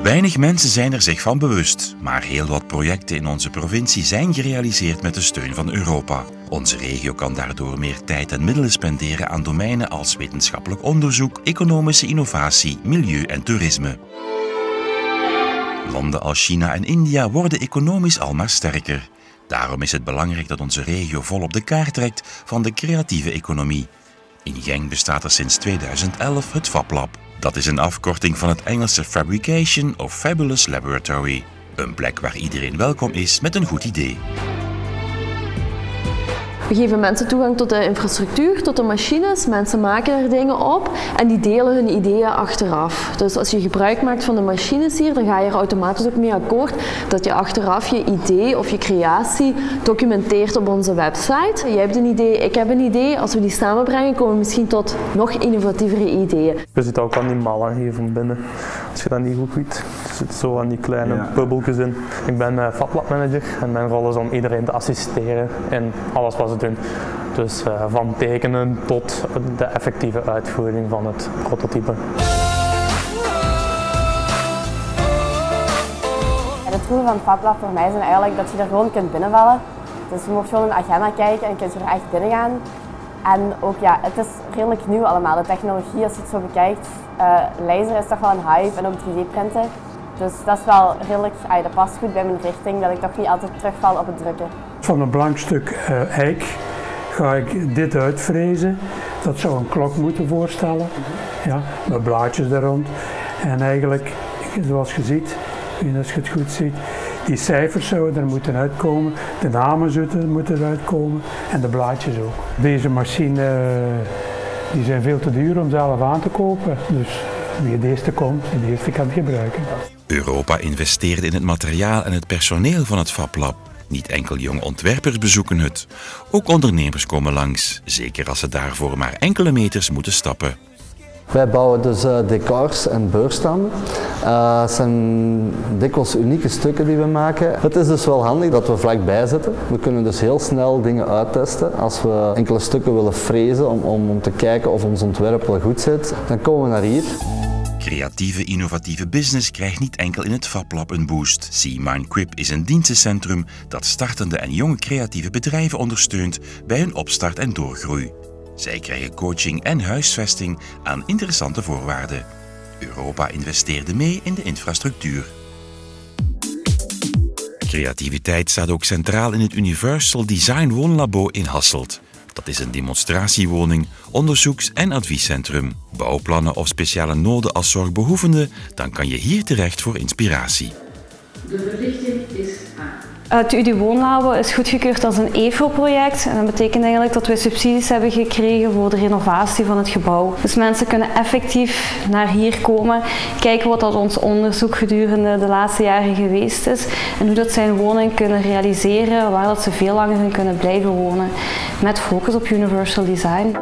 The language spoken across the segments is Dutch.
Weinig mensen zijn er zich van bewust, maar heel wat projecten in onze provincie zijn gerealiseerd met de steun van Europa. Onze regio kan daardoor meer tijd en middelen spenderen aan domeinen als wetenschappelijk onderzoek, economische innovatie, milieu en toerisme. Landen als China en India worden economisch almaar sterker. Daarom is het belangrijk dat onze regio volop de kaart trekt van de creatieve economie. In Genk bestaat er sinds 2011 het FabLab. Dat is een afkorting van het Engelse Fabrication of Fabulous Laboratory. Een plek waar iedereen welkom is met een goed idee. We geven mensen toegang tot de infrastructuur, tot de machines. Mensen maken er dingen op en die delen hun ideeën achteraf. Dus als je gebruik maakt van de machines hier, dan ga je er automatisch ook mee akkoord dat je achteraf je idee of je creatie documenteert op onze website. Jij hebt een idee, ik heb een idee. Als we die samenbrengen, komen we misschien tot nog innovatievere ideeën. Je zit ook aan die mallen hier van binnen. Als je dat niet goed ziet, er zitten zo aan die kleine bubbeltjes in. Ik ben FabLab manager en mijn rol is om iedereen te assisteren in alles wat ze doen. Dus van tekenen tot de effectieve uitvoering van het prototype. Het troeven van het FabLab voor mij is eigenlijk dat je er gewoon kunt binnenvallen. Dus je mocht gewoon een agenda kijken en kunt je er echt binnen gaan. En ook ja, het is redelijk nieuw allemaal. De technologie, als je het zo bekijkt, laser is toch wel een hype en ook 3D-printen. Dus dat is wel redelijk, dat past goed bij mijn richting, dat ik toch niet altijd terugval op het drukken. Van een blank stuk eik ga ik dit uitfrezen. Dat zou een klok moeten voorstellen, ja, met blaadjes er rond. En eigenlijk, zoals je ziet, als je het goed ziet, die cijfers zouden er moeten uitkomen, de namen moeten eruit komen en de blaadjes ook. Deze machine die zijn veel te duur om zelf aan te kopen, dus wie het eerste komt, het eerste kan het gebruiken. Europa investeert in het materiaal en het personeel van het FabLab. Niet enkel jonge ontwerpers bezoeken het. Ook ondernemers komen langs, zeker als ze daarvoor maar enkele meters moeten stappen. Wij bouwen dus decors en beurstanden. Het zijn dikwijls unieke stukken die we maken. Het is dus wel handig dat we vlakbij zitten. We kunnen dus heel snel dingen uittesten. Als we enkele stukken willen frezen om te kijken of ons ontwerp wel goed zit, dan komen we naar hier. Creatieve, innovatieve business krijgt niet enkel in het FabLab een boost. C-Mindquip is een dienstencentrum dat startende en jonge creatieve bedrijven ondersteunt bij hun opstart en doorgroei. Zij krijgen coaching en huisvesting aan interessante voorwaarden. Europa investeerde mee in de infrastructuur. Creativiteit staat ook centraal in het Universal Design Woonlabo in Hasselt. Dat is een demonstratiewoning, onderzoeks- en adviescentrum. Bouwplannen of speciale noden als zorgbehoevende, dan kan je hier terecht voor inspiratie. De verlichting is aan. Het UD Woonlabo is goedgekeurd als een EFO-project en dat betekent eigenlijk dat we subsidies hebben gekregen voor de renovatie van het gebouw. Dus mensen kunnen effectief naar hier komen, kijken wat dat ons onderzoek gedurende de laatste jaren geweest is en hoe dat zijn woning kunnen realiseren, waar dat ze veel langer in kunnen blijven wonen, met focus op universal design.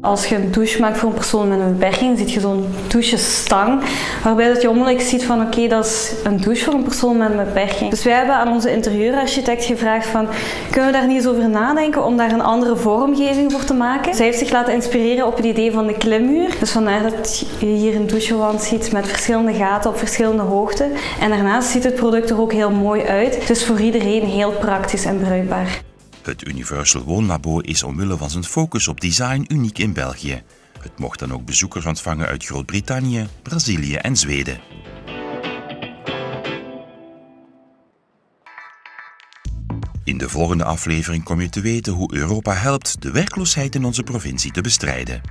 Als je een douche maakt voor een persoon met een beperking, zie je zo'n douchestang, waarbij dat je onmiddellijk ziet van oké, dat is een douche voor een persoon met een beperking. Dus wij hebben aan onze interieurarchitect gevraagd van, kunnen we daar niet eens over nadenken om daar een andere vormgeving voor te maken? Zij heeft zich laten inspireren op het idee van de klimmuur. Dus vandaar dat je hier een douchewand ziet met verschillende gaten op verschillende hoogten. En daarnaast ziet het product er ook heel mooi uit. Het is voor iedereen heel praktisch en bruikbaar. Het Universal Woonlabo is omwille van zijn focus op design uniek in België. Het mocht dan ook bezoekers ontvangen uit Groot-Brittannië, Brazilië en Zweden. In de volgende aflevering kom je te weten hoe Europa helpt de werkloosheid in onze provincie te bestrijden.